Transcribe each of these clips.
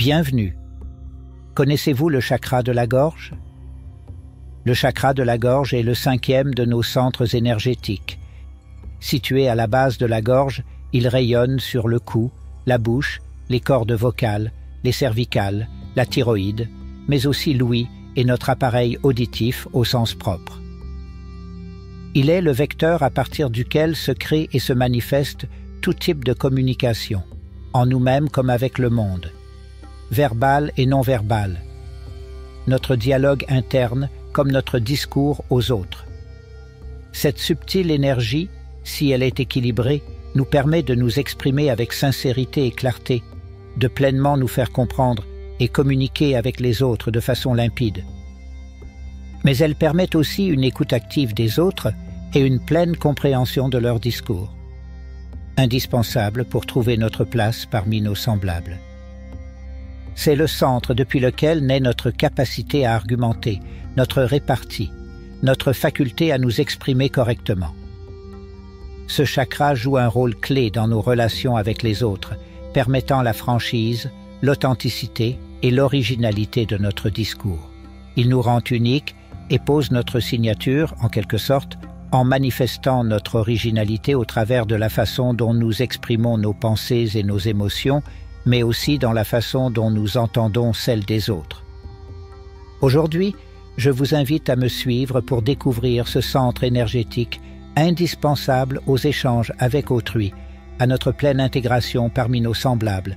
Bienvenue. Connaissez-vous le chakra de la gorge? Le chakra de la gorge est le 5e de nos centres énergétiques. Situé à la base de la gorge, il rayonne sur le cou, la bouche, les cordes vocales, les cervicales, la thyroïde, mais aussi l'ouïe et notre appareil auditif au sens propre. Il est le vecteur à partir duquel se crée et se manifeste tout type de communication, en nous-mêmes comme avec le monde, verbal et non verbal, notre dialogue interne comme notre discours aux autres. Cette subtile énergie, si elle est équilibrée, nous permet de nous exprimer avec sincérité et clarté, de pleinement nous faire comprendre et communiquer avec les autres de façon limpide. Mais elle permet aussi une écoute active des autres et une pleine compréhension de leur discours, indispensable pour trouver notre place parmi nos semblables. C'est le centre depuis lequel naît notre capacité à argumenter, notre répartie, notre faculté à nous exprimer correctement. Ce chakra joue un rôle clé dans nos relations avec les autres, permettant la franchise, l'authenticité et l'originalité de notre discours. Il nous rend uniques et pose notre signature, en quelque sorte, en manifestant notre originalité au travers de la façon dont nous exprimons nos pensées et nos émotions, mais aussi dans la façon dont nous entendons celles des autres. Aujourd'hui, je vous invite à me suivre pour découvrir ce centre énergétique indispensable aux échanges avec autrui, à notre pleine intégration parmi nos semblables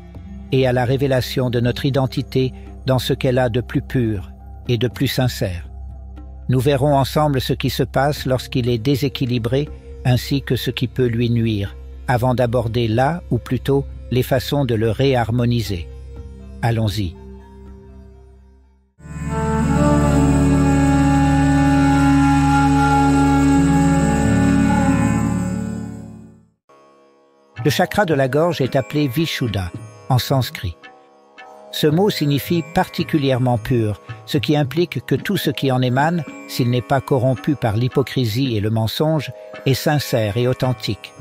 et à la révélation de notre identité dans ce qu'elle a de plus pur et de plus sincère. Nous verrons ensemble ce qui se passe lorsqu'il est déséquilibré ainsi que ce qui peut lui nuire, avant d'aborder là, ou plutôt, les façons de le réharmoniser. Allons-y. Le chakra de la gorge est appelé Vishuddha en sanskrit. Ce mot signifie particulièrement pur, ce qui implique que tout ce qui en émane, s'il n'est pas corrompu par l'hypocrisie et le mensonge, est sincère et authentique,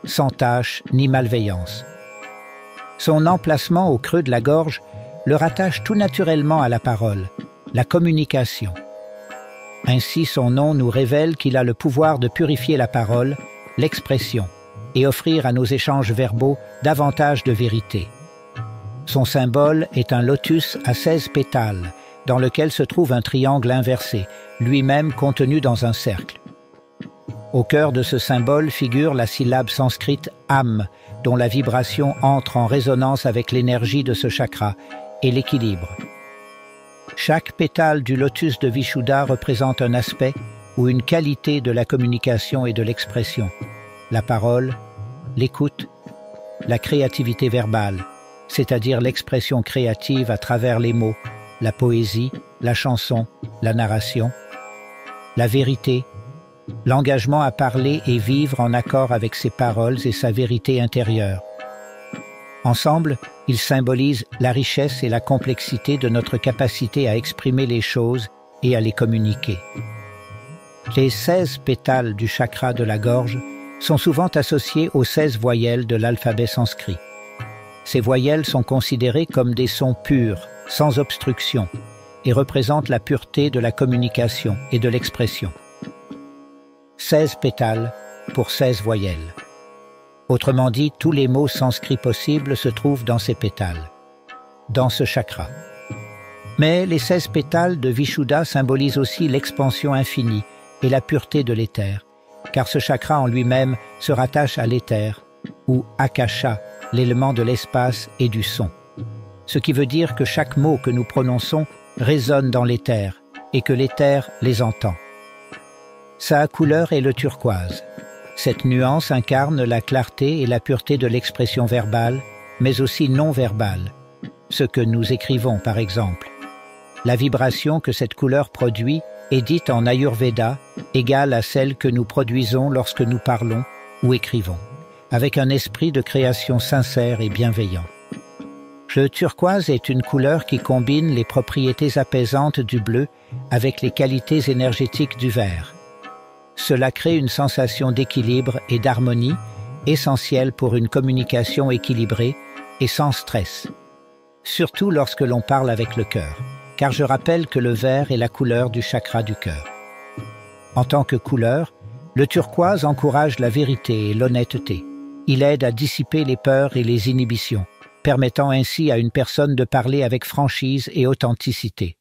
sans tache ni malveillance. Son emplacement au creux de la gorge le rattache tout naturellement à la parole, la communication. Ainsi, son nom nous révèle qu'il a le pouvoir de purifier la parole, l'expression, et offrir à nos échanges verbaux davantage de vérité. Son symbole est un lotus à 16 pétales, dans lequel se trouve un triangle inversé, lui-même contenu dans un cercle. Au cœur de ce symbole figure la syllabe sanskrite « am », dont la vibration entre en résonance avec l'énergie de ce chakra et l'équilibre. Chaque pétale du lotus de Vishuddha représente un aspect ou une qualité de la communication et de l'expression, la parole, l'écoute, la créativité verbale, c'est-à-dire l'expression créative à travers les mots, la poésie, la chanson, la narration, la vérité, l'engagement à parler et vivre en accord avec ses paroles et sa vérité intérieure. Ensemble, ils symbolisent la richesse et la complexité de notre capacité à exprimer les choses et à les communiquer. Les 16 pétales du chakra de la gorge sont souvent associés aux 16 voyelles de l'alphabet sanskrit. Ces voyelles sont considérées comme des sons purs, sans obstruction, et représentent la pureté de la communication et de l'expression. 16 pétales pour 16 voyelles. Autrement dit, tous les mots sanskrits possibles se trouvent dans ces pétales, dans ce chakra. Mais les 16 pétales de Vishuddha symbolisent aussi l'expansion infinie et la pureté de l'éther, car ce chakra en lui-même se rattache à l'éther, ou akasha, l'élément de l'espace et du son. Ce qui veut dire que chaque mot que nous prononçons résonne dans l'éther et que l'éther les entend. Sa couleur est le turquoise. Cette nuance incarne la clarté et la pureté de l'expression verbale, mais aussi non verbale, ce que nous écrivons par exemple. La vibration que cette couleur produit est dite en Ayurveda égale à celle que nous produisons lorsque nous parlons ou écrivons, avec un esprit de création sincère et bienveillant. Le turquoise est une couleur qui combine les propriétés apaisantes du bleu avec les qualités énergétiques du vert. Cela crée une sensation d'équilibre et d'harmonie, essentielle pour une communication équilibrée et sans stress. surtout lorsque l'on parle avec le cœur, car je rappelle que le vert est la couleur du chakra du cœur. En tant que couleur, le turquoise encourage la vérité et l'honnêteté. Il aide à dissiper les peurs et les inhibitions, permettant ainsi à une personne de parler avec franchise et authenticité.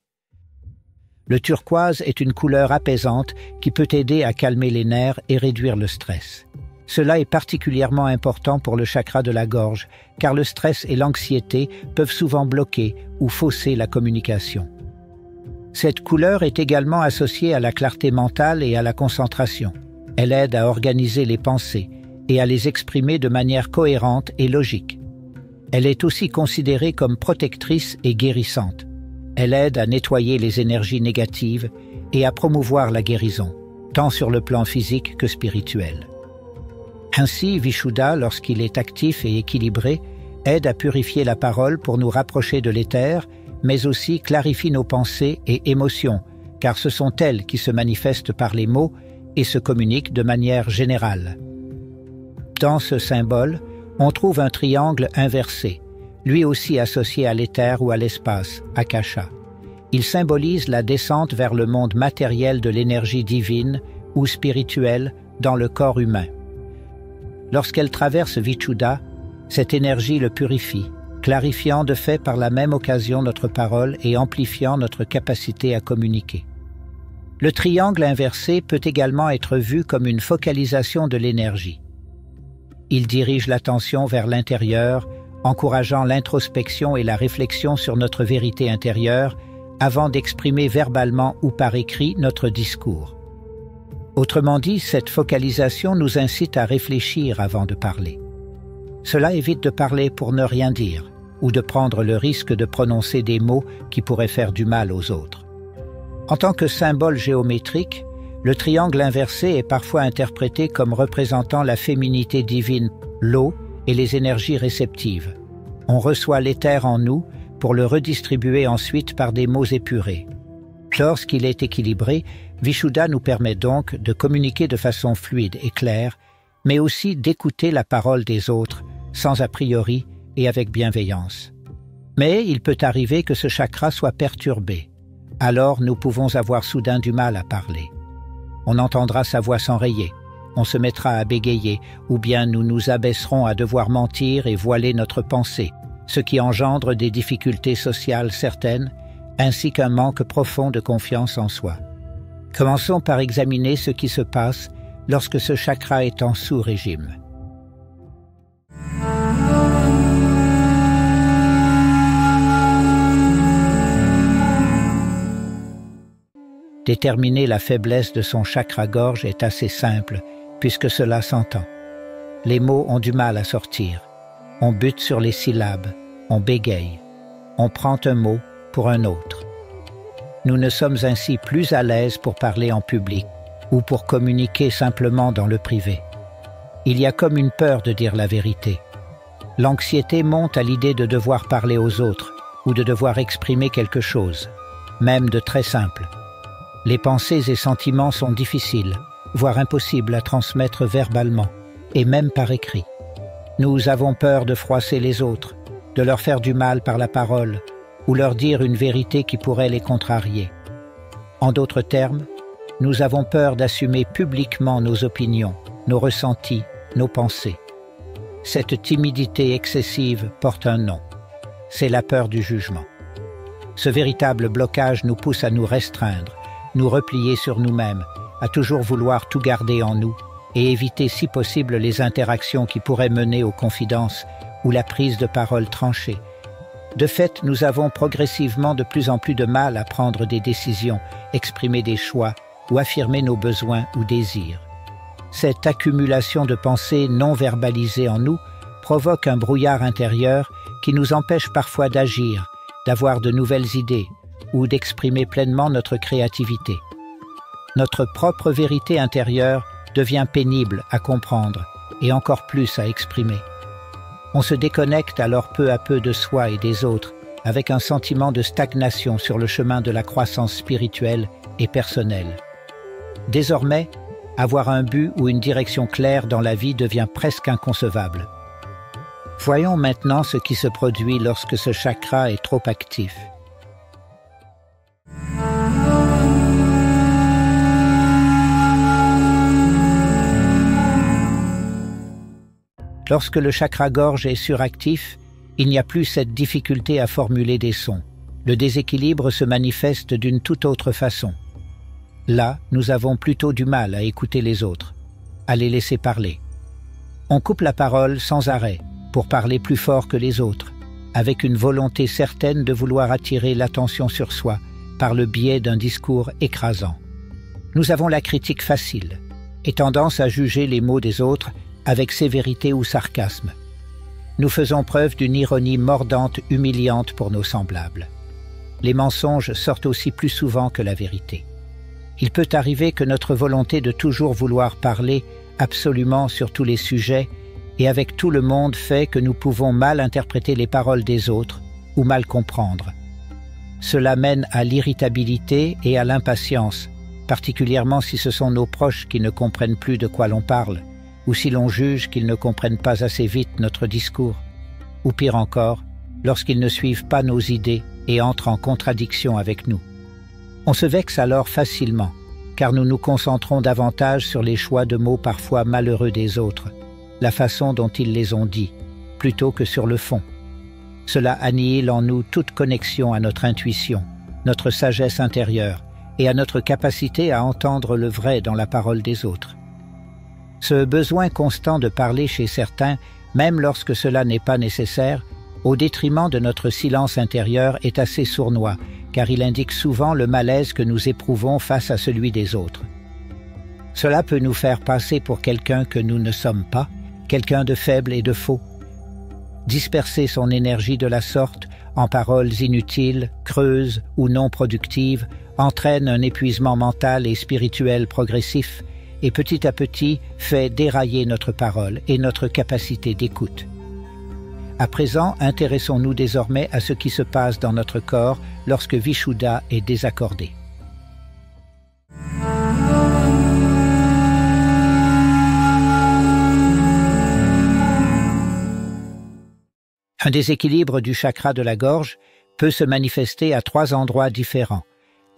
Le turquoise est une couleur apaisante qui peut aider à calmer les nerfs et réduire le stress. Cela est particulièrement important pour le chakra de la gorge, car le stress et l'anxiété peuvent souvent bloquer ou fausser la communication. Cette couleur est également associée à la clarté mentale et à la concentration. Elle aide à organiser les pensées et à les exprimer de manière cohérente et logique. Elle est aussi considérée comme protectrice et guérissante. Elle aide à nettoyer les énergies négatives et à promouvoir la guérison, tant sur le plan physique que spirituel. Ainsi, Vishuddha, lorsqu'il est actif et équilibré, aide à purifier la parole pour nous rapprocher de l'éther, mais aussi clarifie nos pensées et émotions, car ce sont elles qui se manifestent par les mots et se communiquent de manière générale. Dans ce symbole, on trouve un triangle inversé, lui aussi associé à l'éther ou à l'espace, Akasha. Il symbolise la descente vers le monde matériel de l'énergie divine ou spirituelle dans le corps humain. Lorsqu'elle traverse Vishuddha, cette énergie le purifie, clarifiant de fait par la même occasion notre parole et amplifiant notre capacité à communiquer. Le triangle inversé peut également être vu comme une focalisation de l'énergie. Il dirige l'attention vers l'intérieur, encourageant l'introspection et la réflexion sur notre vérité intérieure avant d'exprimer verbalement ou par écrit notre discours. Autrement dit, cette focalisation nous incite à réfléchir avant de parler. Cela évite de parler pour ne rien dire ou de prendre le risque de prononcer des mots qui pourraient faire du mal aux autres. En tant que symbole géométrique, le triangle inversé est parfois interprété comme représentant la féminité divine, l'eau et les énergies réceptives. On reçoit l'éther en nous pour le redistribuer ensuite par des mots épurés. Lorsqu'il est équilibré, Vishuddha nous permet donc de communiquer de façon fluide et claire, mais aussi d'écouter la parole des autres, sans a priori et avec bienveillance. Mais il peut arriver que ce chakra soit perturbé. Alors nous pouvons avoir soudain du mal à parler. On entendra sa voix s'enrayer, on se mettra à bégayer, ou bien nous nous abaisserons à devoir mentir et voiler notre pensée, ce qui engendre des difficultés sociales certaines, ainsi qu'un manque profond de confiance en soi. Commençons par examiner ce qui se passe lorsque ce chakra est en sous-régime. Déterminer la faiblesse de son chakra-gorge est assez simple, puisque cela s'entend. Les mots ont du mal à sortir. On bute sur les syllabes, on bégaye. On prend un mot pour un autre. Nous ne sommes ainsi plus à l'aise pour parler en public ou pour communiquer simplement dans le privé. Il y a comme une peur de dire la vérité. L'anxiété monte à l'idée de devoir parler aux autres ou de devoir exprimer quelque chose, même de très simple. Les pensées et sentiments sont difficiles, voire impossibles à transmettre verbalement, et même par écrit. Nous avons peur de froisser les autres, de leur faire du mal par la parole, ou leur dire une vérité qui pourrait les contrarier. En d'autres termes, nous avons peur d'assumer publiquement nos opinions, nos ressentis, nos pensées. Cette timidité excessive porte un nom. C'est la peur du jugement. Ce véritable blocage nous pousse à nous restreindre, nous replier sur nous-mêmes, à toujours vouloir tout garder en nous et éviter si possible les interactions qui pourraient mener aux confidences ou la prise de parole tranchée. De fait, nous avons progressivement de plus en plus de mal à prendre des décisions, exprimer des choix ou affirmer nos besoins ou désirs. Cette accumulation de pensées non verbalisées en nous provoque un brouillard intérieur qui nous empêche parfois d'agir, d'avoir de nouvelles idées ou d'exprimer pleinement notre créativité. Notre propre vérité intérieure devient pénible à comprendre et encore plus à exprimer. On se déconnecte alors peu à peu de soi et des autres, avec un sentiment de stagnation sur le chemin de la croissance spirituelle et personnelle. Désormais, avoir un but ou une direction claire dans la vie devient presque inconcevable. Voyons maintenant ce qui se produit lorsque ce chakra est trop actif. Lorsque le chakra-gorge est suractif, il n'y a plus cette difficulté à formuler des sons. Le déséquilibre se manifeste d'une toute autre façon. Là, nous avons plutôt du mal à écouter les autres, à les laisser parler. On coupe la parole sans arrêt, pour parler plus fort que les autres, avec une volonté certaine de vouloir attirer l'attention sur soi par le biais d'un discours écrasant. Nous avons la critique facile et tendance à juger les mots des autres avec sévérité ou sarcasme. Nous faisons preuve d'une ironie mordante, humiliante pour nos semblables. Les mensonges sortent aussi plus souvent que la vérité. Il peut arriver que notre volonté de toujours vouloir parler absolument sur tous les sujets et avec tout le monde fait que nous pouvons mal interpréter les paroles des autres ou mal comprendre. Cela mène à l'irritabilité et à l'impatience, particulièrement si ce sont nos proches qui ne comprennent plus de quoi l'on parle, ou si l'on juge qu'ils ne comprennent pas assez vite notre discours, ou pire encore, lorsqu'ils ne suivent pas nos idées et entrent en contradiction avec nous. On se vexe alors facilement, car nous nous concentrons davantage sur les choix de mots parfois malheureux des autres, la façon dont ils les ont dits, plutôt que sur le fond. Cela annihile en nous toute connexion à notre intuition, notre sagesse intérieure et à notre capacité à entendre le vrai dans la parole des autres. Ce besoin constant de parler chez certains, même lorsque cela n'est pas nécessaire, au détriment de notre silence intérieur, est assez sournois, car il indique souvent le malaise que nous éprouvons face à celui des autres. Cela peut nous faire passer pour quelqu'un que nous ne sommes pas, quelqu'un de faible et de faux. Disperser son énergie de la sorte, en paroles inutiles, creuses ou non productives, entraîne un épuisement mental et spirituel progressif, et petit à petit fait dérailler notre parole et notre capacité d'écoute. À présent, intéressons-nous désormais à ce qui se passe dans notre corps lorsque Vishuddha est désaccordé. Un déséquilibre du chakra de la gorge peut se manifester à 3 endroits différents,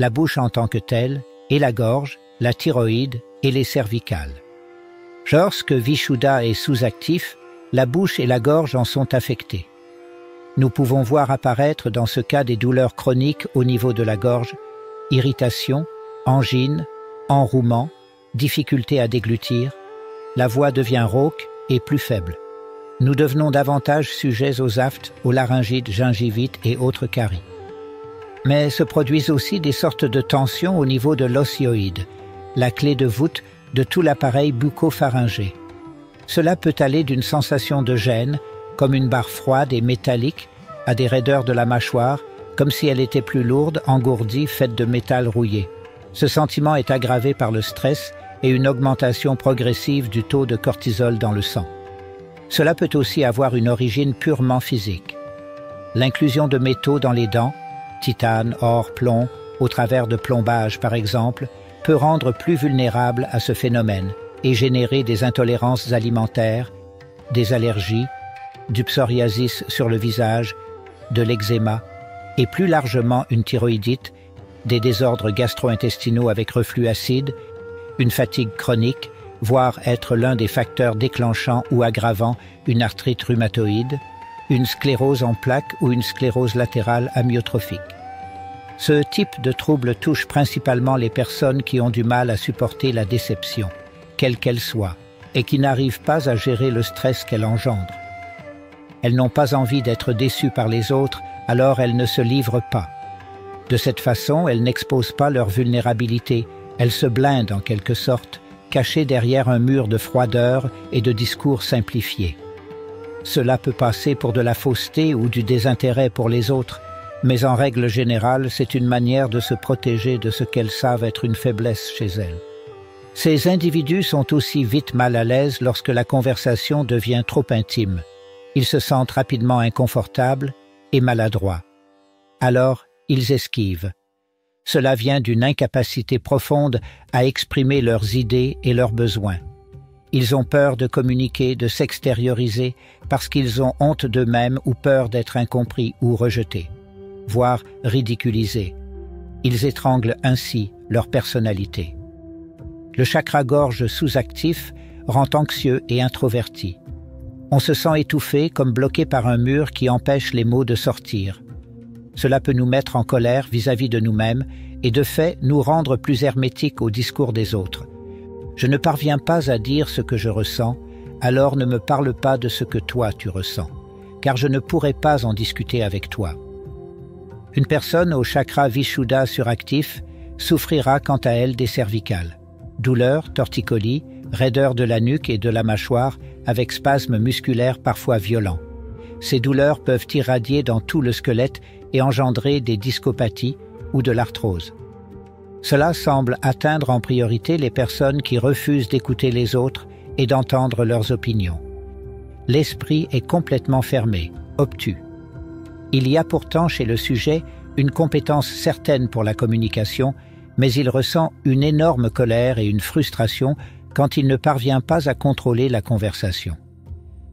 la bouche en tant que telle, et la gorge, la thyroïde et les cervicales. Lorsque Vishuddha est sous-actif, la bouche et la gorge en sont affectées. Nous pouvons voir apparaître dans ce cas des douleurs chroniques au niveau de la gorge, irritation, angine, enrouement, difficulté à déglutir, la voix devient rauque et plus faible. Nous devenons davantage sujets aux aphtes, aux laryngites, gingivites et autres caries. Mais se produisent aussi des sortes de tensions au niveau de l'ossioïde, la clé de voûte de tout l'appareil bucco-pharyngé. Cela peut aller d'une sensation de gêne, comme une barre froide et métallique, à des raideurs de la mâchoire, comme si elle était plus lourde, engourdie, faite de métal rouillé. Ce sentiment est aggravé par le stress et une augmentation progressive du taux de cortisol dans le sang. Cela peut aussi avoir une origine purement physique. L'inclusion de métaux dans les dents, titane, or, plomb, au travers de plombage par exemple, peut rendre plus vulnérable à ce phénomène et générer des intolérances alimentaires, des allergies, du psoriasis sur le visage, de l'eczéma et plus largement une thyroïdite, des désordres gastro-intestinaux avec reflux acide, une fatigue chronique, voire être l'un des facteurs déclenchant ou aggravant une arthrite rhumatoïde, une sclérose en plaques ou une sclérose latérale amyotrophique. Ce type de trouble touche principalement les personnes qui ont du mal à supporter la déception, quelle qu'elle soit, et qui n'arrivent pas à gérer le stress qu'elle engendre. Elles n'ont pas envie d'être déçues par les autres, alors elles ne se livrent pas. De cette façon, elles n'exposent pas leur vulnérabilité, elles se blindent en quelque sorte, cachées derrière un mur de froideur et de discours simplifiés. Cela peut passer pour de la fausseté ou du désintérêt pour les autres, mais en règle générale, c'est une manière de se protéger de ce qu'elles savent être une faiblesse chez elles. Ces individus sont aussi vite mal à l'aise lorsque la conversation devient trop intime. Ils se sentent rapidement inconfortables et maladroits. Alors, ils esquivent. Cela vient d'une incapacité profonde à exprimer leurs idées et leurs besoins. Ils ont peur de communiquer, de s'extérioriser, parce qu'ils ont honte d'eux-mêmes ou peur d'être incompris ou rejetés, voire ridiculisés. Ils étranglent ainsi leur personnalité. Le chakra-gorge sous-actif rend anxieux et introverti. On se sent étouffé comme bloqué par un mur qui empêche les mots de sortir. Cela peut nous mettre en colère vis-à-vis de nous-mêmes et de fait nous rendre plus hermétiques au discours des autres. Je ne parviens pas à dire ce que je ressens, alors ne me parle pas de ce que toi tu ressens, car je ne pourrai pas en discuter avec toi. Une personne au chakra Vishuddha suractif souffrira quant à elle des cervicales, douleurs, torticolis, raideur de la nuque et de la mâchoire avec spasmes musculaires parfois violents. Ces douleurs peuvent irradier dans tout le squelette et engendrer des discopathies ou de l'arthrose. Cela semble atteindre en priorité les personnes qui refusent d'écouter les autres et d'entendre leurs opinions. L'esprit est complètement fermé, obtus. Il y a pourtant chez le sujet une compétence certaine pour la communication, mais il ressent une énorme colère et une frustration quand il ne parvient pas à contrôler la conversation.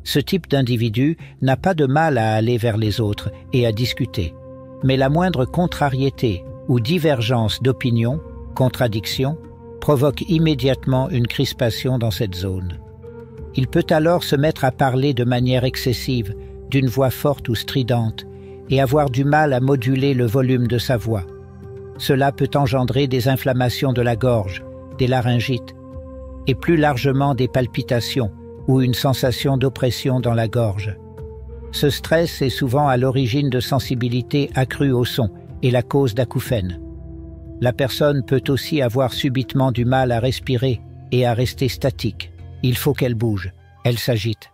Ce type d'individu n'a pas de mal à aller vers les autres et à discuter, mais la moindre contrariété ou divergence d'opinion, contradiction, provoque immédiatement une crispation dans cette zone. Il peut alors se mettre à parler de manière excessive, d'une voix forte ou stridente, et avoir du mal à moduler le volume de sa voix. Cela peut engendrer des inflammations de la gorge, des laryngites, et plus largement des palpitations ou une sensation d'oppression dans la gorge. Ce stress est souvent à l'origine de sensibilité accrue au son et la cause d'acouphènes. La personne peut aussi avoir subitement du mal à respirer et à rester statique. Il faut qu'elle bouge, elle s'agite.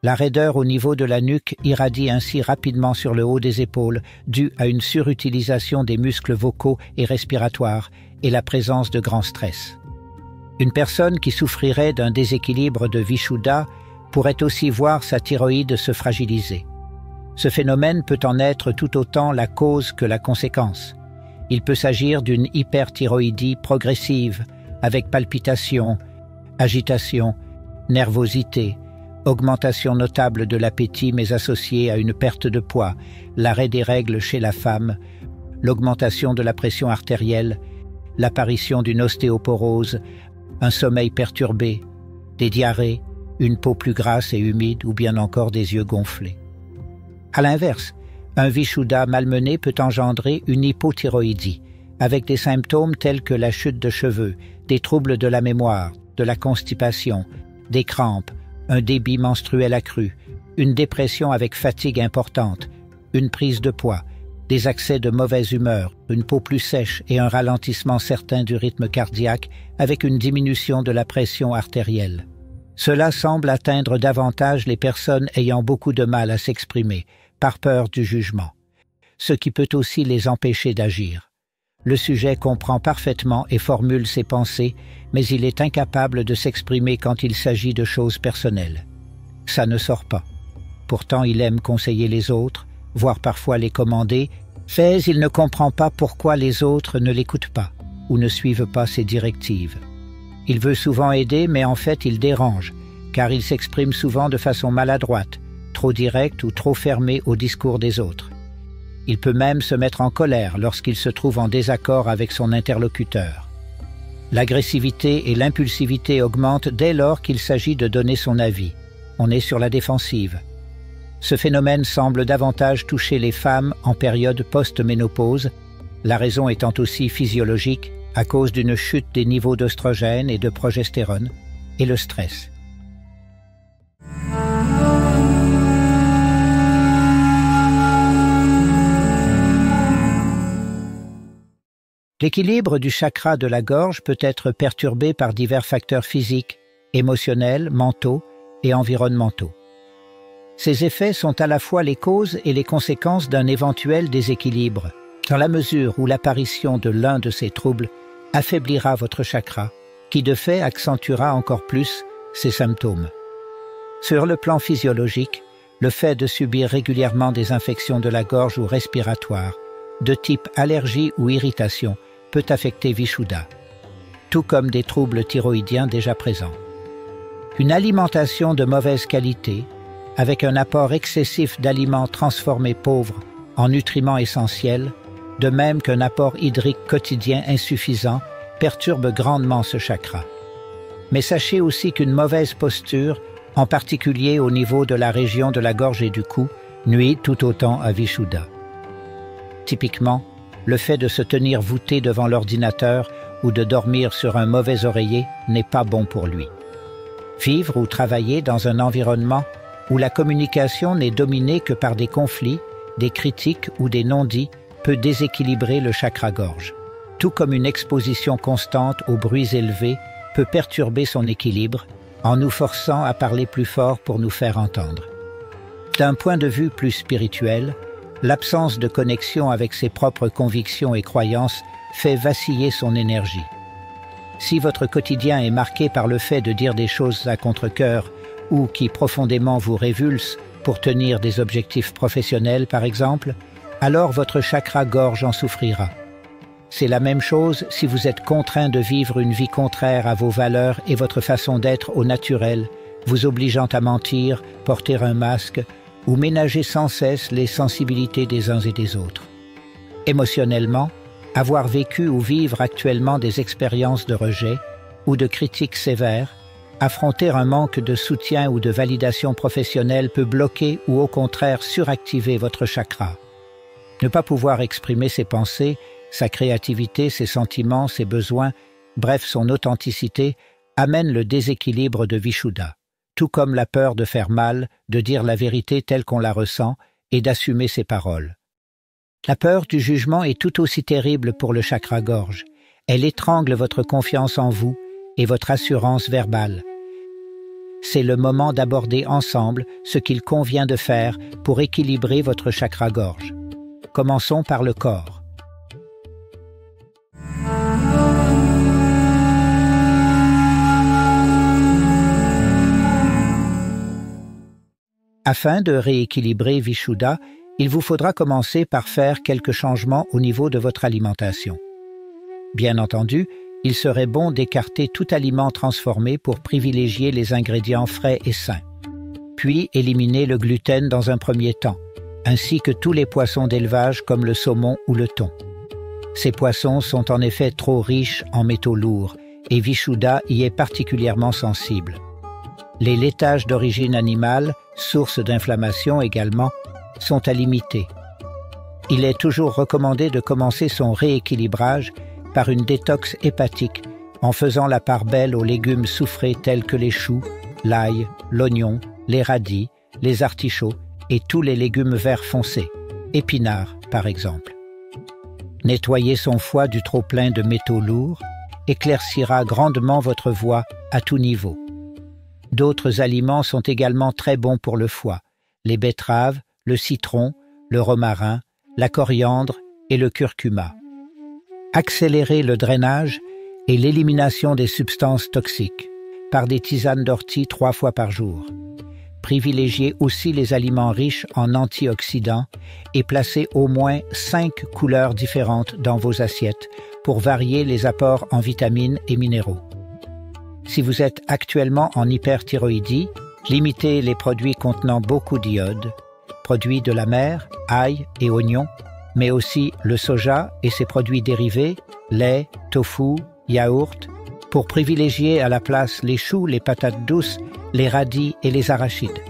La raideur au niveau de la nuque irradie ainsi rapidement sur le haut des épaules, due à une surutilisation des muscles vocaux et respiratoires et la présence de grands stress. Une personne qui souffrirait d'un déséquilibre de Vishuddha pourrait aussi voir sa thyroïde se fragiliser. Ce phénomène peut en être tout autant la cause que la conséquence. Il peut s'agir d'une hyperthyroïdie progressive, avec palpitations, agitation, nervosité, augmentation notable de l'appétit mais associée à une perte de poids, l'arrêt des règles chez la femme, l'augmentation de la pression artérielle, l'apparition d'une ostéoporose, un sommeil perturbé, des diarrhées, une peau plus grasse et humide ou bien encore des yeux gonflés. À l'inverse, un Vishuddha malmené peut engendrer une hypothyroïdie, avec des symptômes tels que la chute de cheveux, des troubles de la mémoire, de la constipation, des crampes, un débit menstruel accru, une dépression avec fatigue importante, une prise de poids, des accès de mauvaise humeur, une peau plus sèche et un ralentissement certain du rythme cardiaque avec une diminution de la pression artérielle. Cela semble atteindre davantage les personnes ayant beaucoup de mal à s'exprimer, par peur du jugement, ce qui peut aussi les empêcher d'agir. Le sujet comprend parfaitement et formule ses pensées, mais il est incapable de s'exprimer quand il s'agit de choses personnelles. Ça ne sort pas. Pourtant, il aime conseiller les autres, voire parfois les commander, mais il ne comprend pas pourquoi les autres ne l'écoutent pas ou ne suivent pas ses directives. Il veut souvent aider, mais en fait il dérange, car il s'exprime souvent de façon maladroite, trop directe ou trop fermée au discours des autres. Il peut même se mettre en colère lorsqu'il se trouve en désaccord avec son interlocuteur. L'agressivité et l'impulsivité augmentent dès lors qu'il s'agit de donner son avis. On est sur la défensive. Ce phénomène semble davantage toucher les femmes en période post-ménopause, la raison étant aussi physiologique à cause d'une chute des niveaux d'œstrogène et de progestérone et le stress. L'équilibre du chakra de la gorge peut être perturbé par divers facteurs physiques, émotionnels, mentaux et environnementaux. Ces effets sont à la fois les causes et les conséquences d'un éventuel déséquilibre, dans la mesure où l'apparition de l'un de ces troubles affaiblira votre chakra, qui de fait accentuera encore plus ces symptômes. Sur le plan physiologique, le fait de subir régulièrement des infections de la gorge ou respiratoires, de type allergie ou irritation, peut affecter Vishuddha, tout comme des troubles thyroïdiens déjà présents. Une alimentation de mauvaise qualité, avec un apport excessif d'aliments transformés pauvres en nutriments essentiels, de même qu'un apport hydrique quotidien insuffisant, perturbe grandement ce chakra. Mais sachez aussi qu'une mauvaise posture, en particulier au niveau de la région de la gorge et du cou, nuit tout autant à Vishuddha. Typiquement, le fait de se tenir voûté devant l'ordinateur ou de dormir sur un mauvais oreiller n'est pas bon pour lui. Vivre ou travailler dans un environnement où la communication n'est dominée que par des conflits, des critiques ou des non-dits peut déséquilibrer le chakra-gorge, tout comme une exposition constante aux bruits élevés peut perturber son équilibre en nous forçant à parler plus fort pour nous faire entendre. D'un point de vue plus spirituel, l'absence de connexion avec ses propres convictions et croyances fait vaciller son énergie. Si votre quotidien est marqué par le fait de dire des choses à contre-cœur ou qui profondément vous révulsent pour tenir des objectifs professionnels par exemple, alors votre chakra-gorge en souffrira. C'est la même chose si vous êtes contraint de vivre une vie contraire à vos valeurs et votre façon d'être au naturel, vous obligeant à mentir, porter un masque ou ménager sans cesse les sensibilités des uns et des autres. Émotionnellement, avoir vécu ou vivre actuellement des expériences de rejet ou de critiques sévères, affronter un manque de soutien ou de validation professionnelle peut bloquer ou au contraire suractiver votre chakra. Ne pas pouvoir exprimer ses pensées, sa créativité, ses sentiments, ses besoins, bref son authenticité, amène le déséquilibre de Vishuddha, tout comme la peur de faire mal, de dire la vérité telle qu'on la ressent et d'assumer ses paroles. La peur du jugement est tout aussi terrible pour le chakra-gorge. Elle étrangle votre confiance en vous et votre assurance verbale. C'est le moment d'aborder ensemble ce qu'il convient de faire pour équilibrer votre chakra-gorge. Commençons par le corps. Afin de rééquilibrer Vishuddha, il vous faudra commencer par faire quelques changements au niveau de votre alimentation. Bien entendu, il serait bon d'écarter tout aliment transformé pour privilégier les ingrédients frais et sains. Puis éliminer le gluten dans un premier temps, ainsi que tous les poissons d'élevage comme le saumon ou le thon. Ces poissons sont en effet trop riches en métaux lourds et Vishuddha y est particulièrement sensible. Les laitages d'origine animale, source d'inflammation également, sont à limiter. Il est toujours recommandé de commencer son rééquilibrage par une détox hépatique en faisant la part belle aux légumes soufrés tels que les choux, l'ail, l'oignon, les radis, les artichauts et tous les légumes verts foncés, épinards par exemple. Nettoyer son foie du trop-plein de métaux lourds éclaircira grandement votre voix à tout niveau. D'autres aliments sont également très bons pour le foie, les betteraves, le citron, le romarin, la coriandre et le curcuma. Accélérez le drainage et l'élimination des substances toxiques par des tisanes d'ortie 3 fois par jour. Privilégiez aussi les aliments riches en antioxydants et placez au moins 5 couleurs différentes dans vos assiettes pour varier les apports en vitamines et minéraux. Si vous êtes actuellement en hyperthyroïdie, limitez les produits contenant beaucoup d'iode, produits de la mer, ail et oignons, mais aussi le soja et ses produits dérivés, lait, tofu, yaourt, pour privilégier à la place les choux, les patates douces, les radis et les arachides.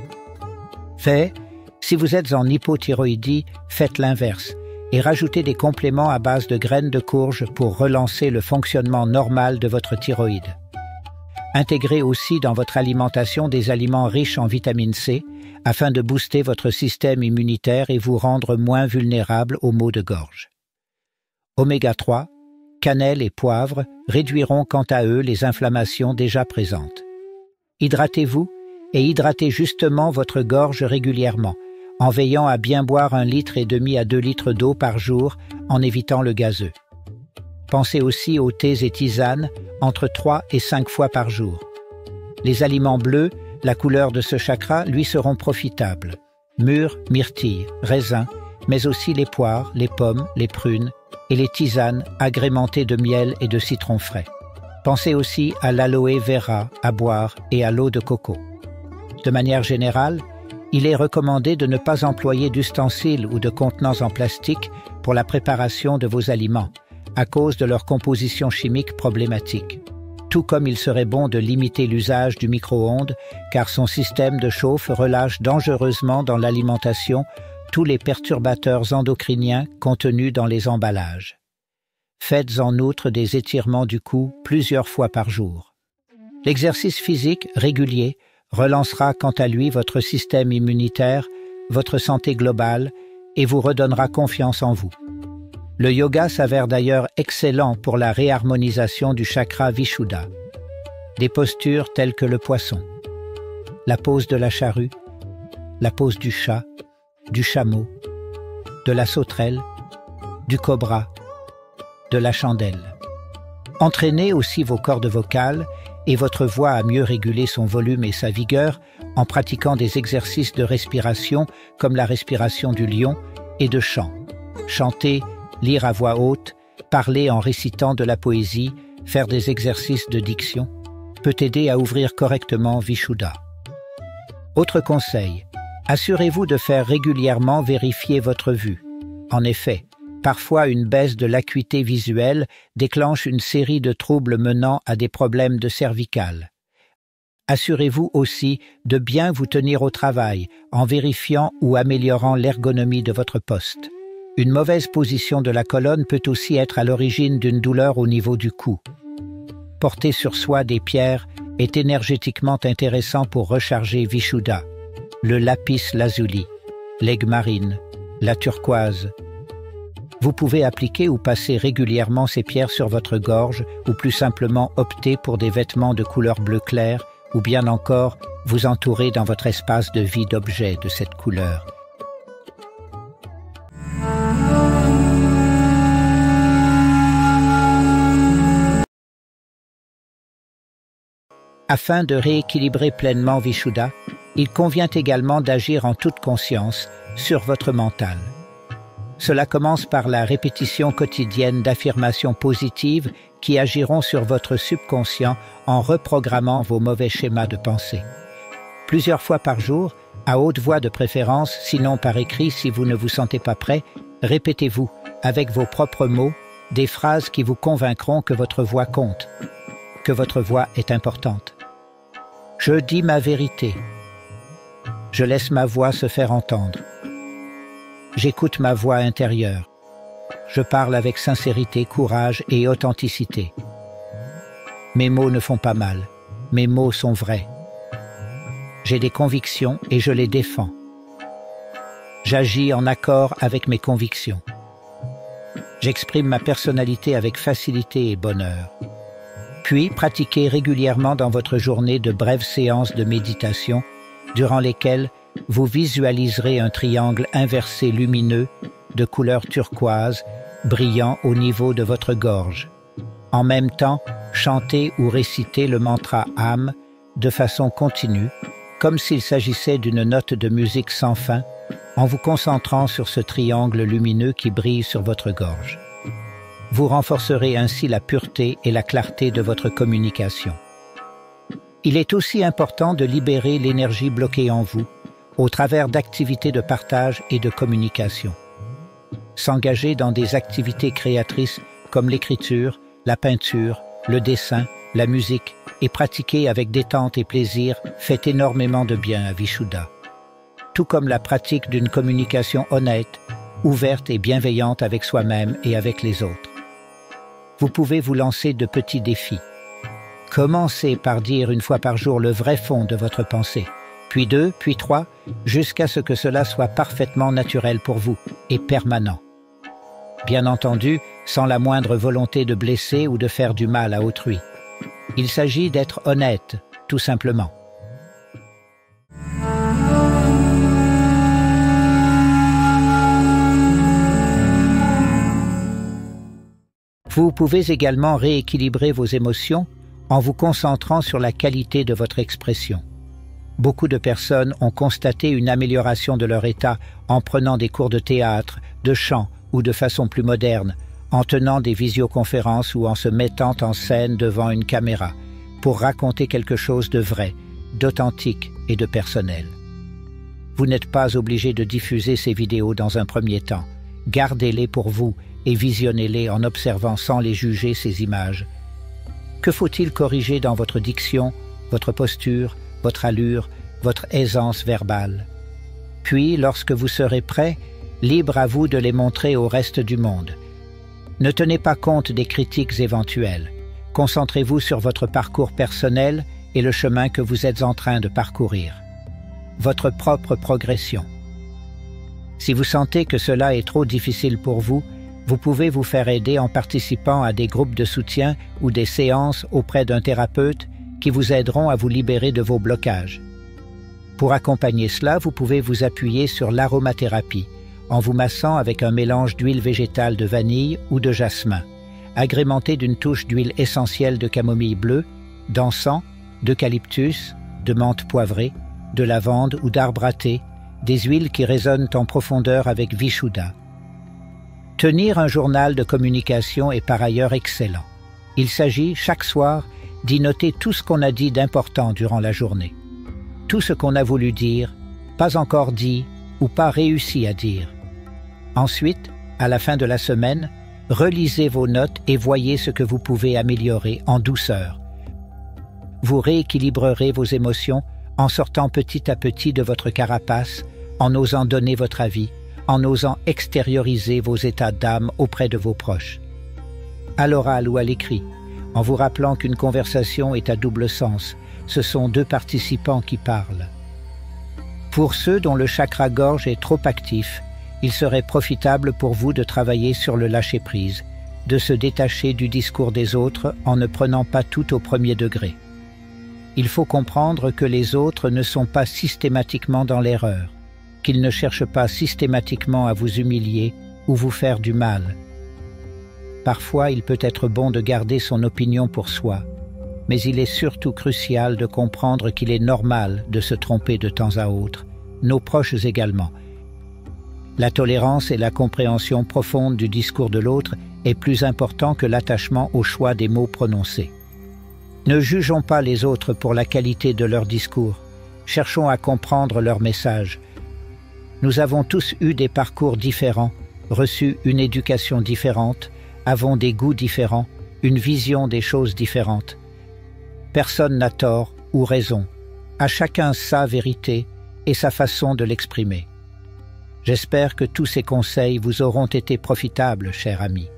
Si vous êtes en hypothyroïdie, faites l'inverse et rajoutez des compléments à base de graines de courge pour relancer le fonctionnement normal de votre thyroïde. Intégrez aussi dans votre alimentation des aliments riches en vitamine C afin de booster votre système immunitaire et vous rendre moins vulnérable aux maux de gorge. Oméga 3, cannelle et poivre réduiront quant à eux les inflammations déjà présentes. Hydratez-vous et hydratez justement votre gorge régulièrement en veillant à bien boire 1,5 litre à 2 litres d'eau par jour en évitant le gazeux. Pensez aussi aux thés et tisanes entre 3 et 5 fois par jour. Les aliments bleus, la couleur de ce chakra, lui seront profitables. Mûres, myrtilles, raisins, mais aussi les poires, les pommes, les prunes et les tisanes agrémentées de miel et de citron frais. Pensez aussi à l'aloe vera à boire et à l'eau de coco. De manière générale, il est recommandé de ne pas employer d'ustensiles ou de contenants en plastique pour la préparation de vos aliments, à cause de leur composition chimique problématique. Tout comme il serait bon de limiter l'usage du micro-ondes, car son système de chauffe relâche dangereusement dans l'alimentation tous les perturbateurs endocriniens contenus dans les emballages. Faites en outre des étirements du cou plusieurs fois par jour. L'exercice physique régulier relancera quant à lui votre système immunitaire, votre santé globale et vous redonnera confiance en vous. Le yoga s'avère d'ailleurs excellent pour la réharmonisation du chakra Vishuddha. Des postures telles que le poisson, la pose de la charrue, la pose du chat, du chameau, de la sauterelle, du cobra, de la chandelle. Entraînez aussi vos cordes vocales et votre voix à mieux réguler son volume et sa vigueur en pratiquant des exercices de respiration comme la respiration du lion et de chant. Chanter, lire à voix haute, parler en récitant de la poésie, faire des exercices de diction peut aider à ouvrir correctement Vishuddha. Autre conseil, assurez-vous de faire régulièrement vérifier votre vue. En effet, parfois une baisse de l'acuité visuelle déclenche une série de troubles menant à des problèmes de cervicales. Assurez-vous aussi de bien vous tenir au travail en vérifiant ou améliorant l'ergonomie de votre poste. Une mauvaise position de la colonne peut aussi être à l'origine d'une douleur au niveau du cou. Porter sur soi des pierres est énergétiquement intéressant pour recharger Vishuddha, le lapis lazuli, l'aigue marine, la turquoise. Vous pouvez appliquer ou passer régulièrement ces pierres sur votre gorge ou plus simplement opter pour des vêtements de couleur bleu clair ou bien encore vous entourer dans votre espace de vie d'objets de cette couleur. Afin de rééquilibrer pleinement Vishuddha, il convient également d'agir en toute conscience sur votre mental. Cela commence par la répétition quotidienne d'affirmations positives qui agiront sur votre subconscient en reprogrammant vos mauvais schémas de pensée. Plusieurs fois par jour, à haute voix de préférence, sinon par écrit si vous ne vous sentez pas prêt, répétez-vous, avec vos propres mots, des phrases qui vous convaincront que votre voix compte, que votre voix est importante. Je dis ma vérité. Je laisse ma voix se faire entendre. J'écoute ma voix intérieure. Je parle avec sincérité, courage et authenticité. Mes mots ne font pas mal. Mes mots sont vrais. J'ai des convictions et je les défends. J'agis en accord avec mes convictions. J'exprime ma personnalité avec facilité et bonheur. Puis, pratiquez régulièrement dans votre journée de brèves séances de méditation, durant lesquelles vous visualiserez un triangle inversé lumineux de couleur turquoise brillant au niveau de votre gorge. En même temps, chantez ou récitez le mantra âme de façon continue, comme s'il s'agissait d'une note de musique sans fin, en vous concentrant sur ce triangle lumineux qui brille sur votre gorge. Vous renforcerez ainsi la pureté et la clarté de votre communication. Il est aussi important de libérer l'énergie bloquée en vous au travers d'activités de partage et de communication. S'engager dans des activités créatrices comme l'écriture, la peinture, le dessin, la musique et pratiquer avec détente et plaisir fait énormément de bien à Vishuddha. Tout comme la pratique d'une communication honnête, ouverte et bienveillante avec soi-même et avec les autres. Vous pouvez vous lancer de petits défis. Commencez par dire une fois par jour le vrai fond de votre pensée, puis 2, puis 3, jusqu'à ce que cela soit parfaitement naturel pour vous et permanent. Bien entendu, sans la moindre volonté de blesser ou de faire du mal à autrui. Il s'agit d'être honnête, tout simplement. Vous pouvez également rééquilibrer vos émotions en vous concentrant sur la qualité de votre expression. Beaucoup de personnes ont constaté une amélioration de leur état en prenant des cours de théâtre, de chant ou de façon plus moderne, en tenant des visioconférences ou en se mettant en scène devant une caméra, pour raconter quelque chose de vrai, d'authentique et de personnel. Vous n'êtes pas obligé de diffuser ces vidéos dans un premier temps. Gardez-les pour vous et visionnez-les en observant sans les juger ces images. Que faut-il corriger dans votre diction, votre posture, votre allure, votre aisance verbale? Puis, lorsque vous serez prêt, libre à vous de les montrer au reste du monde. Ne tenez pas compte des critiques éventuelles. Concentrez-vous sur votre parcours personnel et le chemin que vous êtes en train de parcourir. Votre propre progression. Si vous sentez que cela est trop difficile pour vous, vous pouvez vous faire aider en participant à des groupes de soutien ou des séances auprès d'un thérapeute qui vous aideront à vous libérer de vos blocages. Pour accompagner cela, vous pouvez vous appuyer sur l'aromathérapie en vous massant avec un mélange d'huile végétale de vanille ou de jasmin, agrémenté d'une touche d'huile essentielle de camomille bleue, d'encens, d'eucalyptus, de menthe poivrée, de lavande ou d'arbre à thé, des huiles qui résonnent en profondeur avec Vishuddha. Tenir un journal de communication est par ailleurs excellent. Il s'agit, chaque soir, d'y noter tout ce qu'on a dit d'important durant la journée. Tout ce qu'on a voulu dire, pas encore dit ou pas réussi à dire. Ensuite, à la fin de la semaine, relisez vos notes et voyez ce que vous pouvez améliorer en douceur. Vous rééquilibrerez vos émotions en sortant petit à petit de votre carapace, en osant donner votre avis, en osant extérioriser vos états d'âme auprès de vos proches. À l'oral ou à l'écrit, en vous rappelant qu'une conversation est à double sens, ce sont deux participants qui parlent. Pour ceux dont le chakra-gorge est trop actif, il serait profitable pour vous de travailler sur le lâcher-prise, de se détacher du discours des autres en ne prenant pas tout au premier degré. Il faut comprendre que les autres ne sont pas systématiquement dans l'erreur, qu'ils ne cherchent pas systématiquement à vous humilier ou vous faire du mal. Parfois, il peut être bon de garder son opinion pour soi, mais il est surtout crucial de comprendre qu'il est normal de se tromper de temps à autre, nos proches également. La tolérance et la compréhension profonde du discours de l'autre est plus important que l'attachement au choix des mots prononcés. Ne jugeons pas les autres pour la qualité de leur discours, cherchons à comprendre leur message. Nous avons tous eu des parcours différents, reçu une éducation différente, avons des goûts différents, une vision des choses différentes. Personne n'a tort ou raison, à chacun sa vérité et sa façon de l'exprimer. J'espère que tous ces conseils vous auront été profitables, cher ami.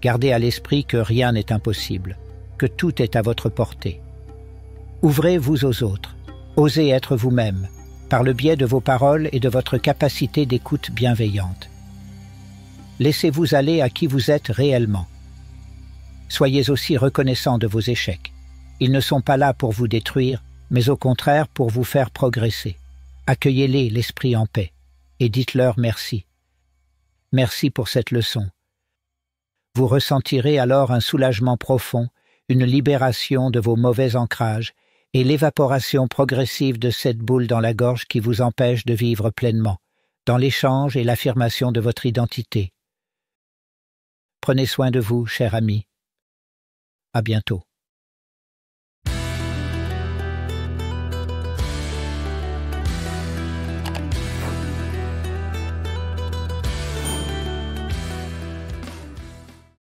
Gardez à l'esprit que rien n'est impossible, que tout est à votre portée. Ouvrez-vous aux autres, osez être vous-même, par le biais de vos paroles et de votre capacité d'écoute bienveillante. Laissez-vous aller à qui vous êtes réellement. Soyez aussi reconnaissant de vos échecs. Ils ne sont pas là pour vous détruire, mais au contraire pour vous faire progresser. Accueillez-les l'esprit en paix et dites-leur merci. Merci pour cette leçon. Vous ressentirez alors un soulagement profond, une libération de vos mauvais ancrages et l'évaporation progressive de cette boule dans la gorge qui vous empêche de vivre pleinement, dans l'échange et l'affirmation de votre identité. Prenez soin de vous, cher ami. À bientôt.